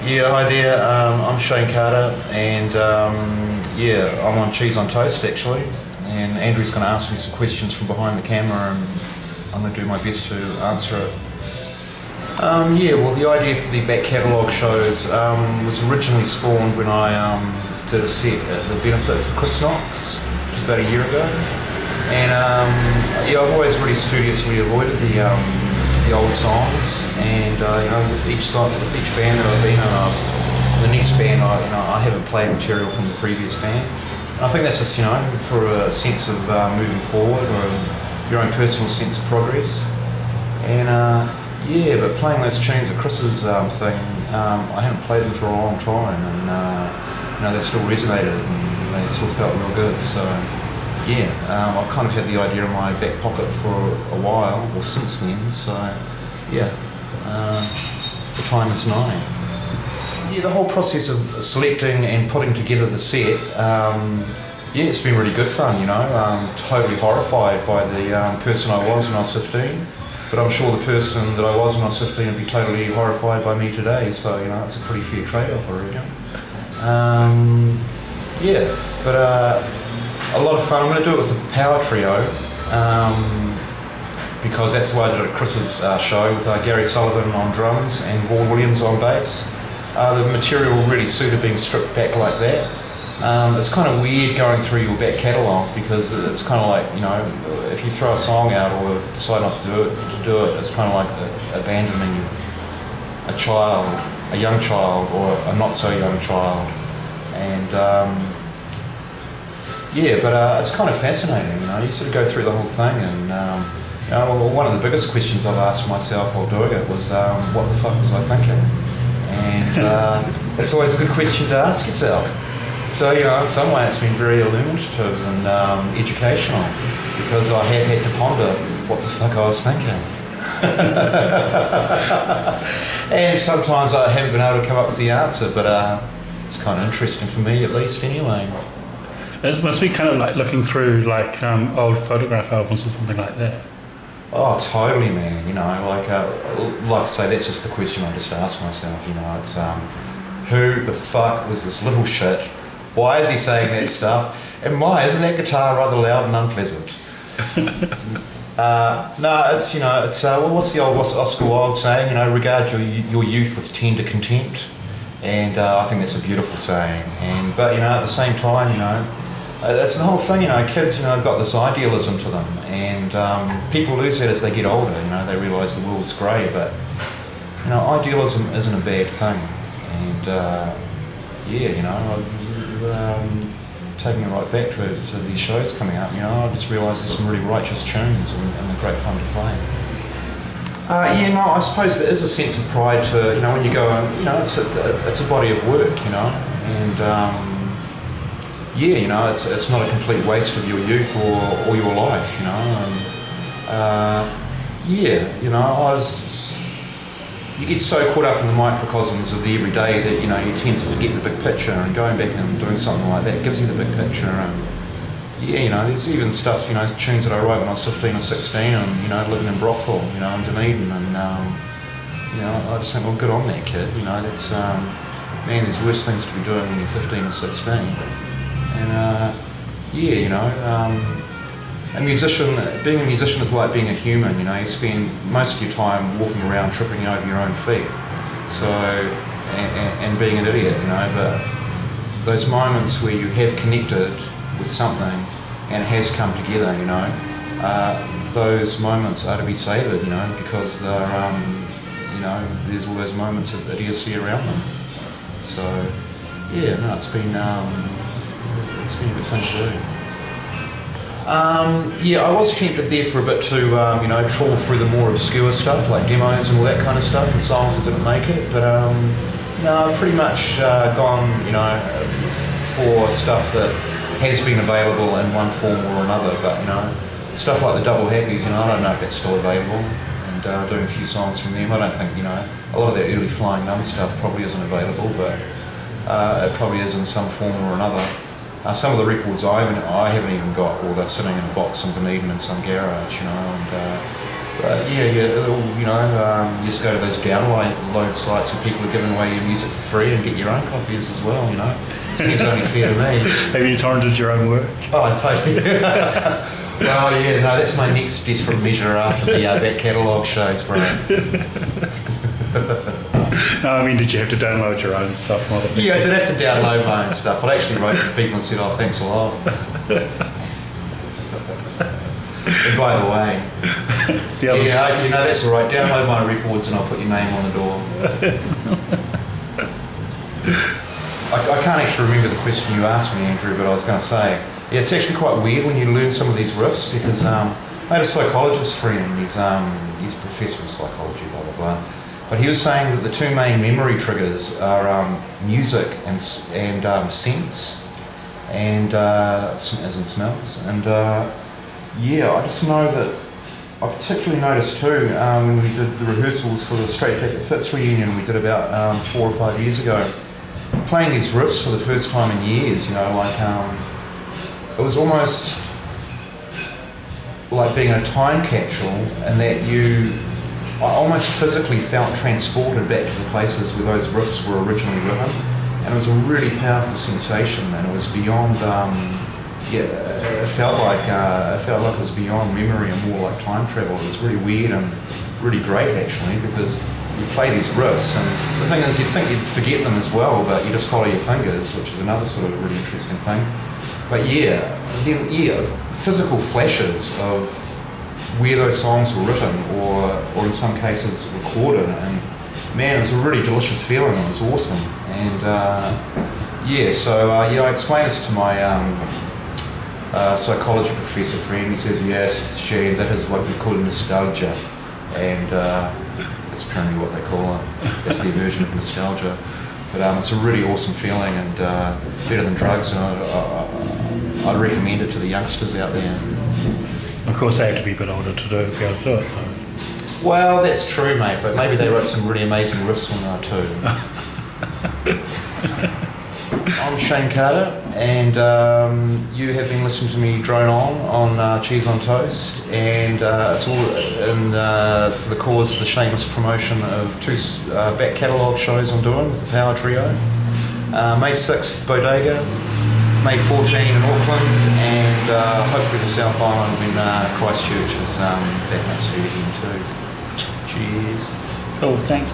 Yeah, hi there. I'm Shayne Carter, and I'm on Cheese on Toast actually. And Andrew's going to ask me some questions from behind the camera, and I'm going to do my best to answer it. The idea for the back catalogue shows was originally spawned when I did a set at the Benefit for Chris Knox, which was about a year ago. And I've always really studiously avoided the old songs, and with each band that I've been in, the next band I haven't played material from the previous band. And I think that's just for a sense of moving forward, or your own personal sense of progress. And but playing those tunes at Chris's thing, I haven't played them for a long time, and they still resonated and they still felt real good. So I kind of had the idea in my back pocket for a while, or since then. So the time is nigh. Yeah, the whole process of selecting and putting together the set, it's been really good fun. I'm totally horrified by the person I was when I was 15. But I'm sure the person that I was when I was 15 would be totally horrified by me today, so it's a pretty fair trade-off, I reckon. A lot of fun. I'm going to do it with the power trio, because that's the way I did it at Chris's show, with Gary Sullivan on drums and Vaughan Williams on bass. The material really suited being stripped back like that. It's kind of weird going through your back catalogue, because it's kind of like, if you throw a song out or decide not to do it, it's kind of like abandoning a young child, or a not so young child. And it's kind of fascinating. You sort of go through the whole thing, and one of the biggest questions I've asked myself while doing it was, what the fuck was I thinking? And it's always a good question to ask yourself. So, in some way it's been very illuminative and educational, because I have had to ponder what the fuck I was thinking. And sometimes I haven't been able to come up with the answer, but it's kind of interesting for me, at least, anyway. It must be kind of like looking through old photograph albums or something like that. Oh, totally, man. Like I say, that's just the question I just ask myself. It's who the fuck was this little shit? Why is he saying that stuff? And why isn't that guitar rather loud and unpleasant? What's the old Oscar Wilde saying? Regard your youth with tender contempt, and I think that's a beautiful saying. But at the same time, that's the whole thing. Kids, have got this idealism to them, and people lose that as they get older. They realise the world's grey, but idealism isn't a bad thing, and taking it right back to these shows coming up, I just realised there's some really righteous tunes and they're great fun to play. I suppose there is a sense of pride to, when you go and, it's a body of work, and it's not a complete waste of your youth or your life, you get so caught up in the microcosms of the everyday that you tend to forget the big picture, and going back and doing something like that gives you the big picture. And there's even stuff, tunes that I wrote when I was 15 or 16, and living in Brockville, in Dunedin, and I just think, well, good on that kid. That's man, there's worse things to be doing when you're 15 or 16. And being a musician is like being a human. You spend most of your time walking around tripping over your own feet, so and being an idiot. But those moments where you have connected with something and it has come together, those moments are to be savoured, because they're there's all those moments of idiocy around them. So it's been a good thing to do. I was tempted there for a bit to, trawl through the more obscure stuff, like demos and all that kind of stuff, and songs that didn't make it, but I've pretty much gone, for stuff that has been available in one form or another, but, stuff like the Double Happies, I don't know if that's still available, and doing a few songs from them. I don't think, a lot of that early Flying Nun stuff probably isn't available, but it probably is in some form or another. Some of the records I haven't even got, or they're sitting in a box in Dunedin in some garage, and you just go to those download sites where people are giving away your music for free and get your own copies as well, you know. It seems only fair to me. Have you torrented your own work? Oh, totally. Well, yeah, no, that's my next desperate measure after the back catalogue shows, bro. No, I mean, did you have to download your own stuff? Yeah, I did have to download my own stuff. I actually wrote to people and said, oh, thanks a lot. And by the way, that's all right. Download my records and I'll put your name on the door. I can't actually remember the question you asked me, Andrew, but I was going to say, yeah, it's actually quite weird when you learn some of these riffs because I had a psychologist friend. He's a professor of psychology, blah, blah, blah. But he was saying that the two main memory triggers are music and sense, and as in smells. And I just know that I particularly noticed too when we did the rehearsals for the Straight Jacket Fitz reunion we did about 4 or 5 years ago, playing these riffs for the first time in years, you know, like it was almost like being in a time capsule, and that I almost physically felt transported back to the places where those riffs were originally written, and it was a really powerful sensation, and it was beyond, it felt like it was beyond memory and more like time travel. It was really weird and really great actually, because you play these riffs, and the thing is, you'd think you'd forget them as well, but you just follow your fingers, which is another sort of really interesting thing. But physical flashes of where those songs were written, or in some cases recorded, and man, it was a really delicious feeling. It was awesome, and I explained this to my psychology professor friend. He says, yes, Shayne, that is what we call nostalgia, and that's apparently what they call it. That's their version of nostalgia. But it's a really awesome feeling, and better than drugs, and I'd recommend it to the youngsters out there. Of course, they have to be a bit older to be able to do it, though. Well, that's true, mate, but maybe they wrote some really amazing riffs when they were too. I'm Shayne Carter, and you have been listening to me drone on Cheese on Toast, and it's all for the cause of the shameless promotion of 2 back catalogue shows I'm doing with the Power Trio. May 6th, Bodega, May 14 in Auckland, and hopefully the South Island when Christchurch is back next year again too. Cheers. Cool, thanks.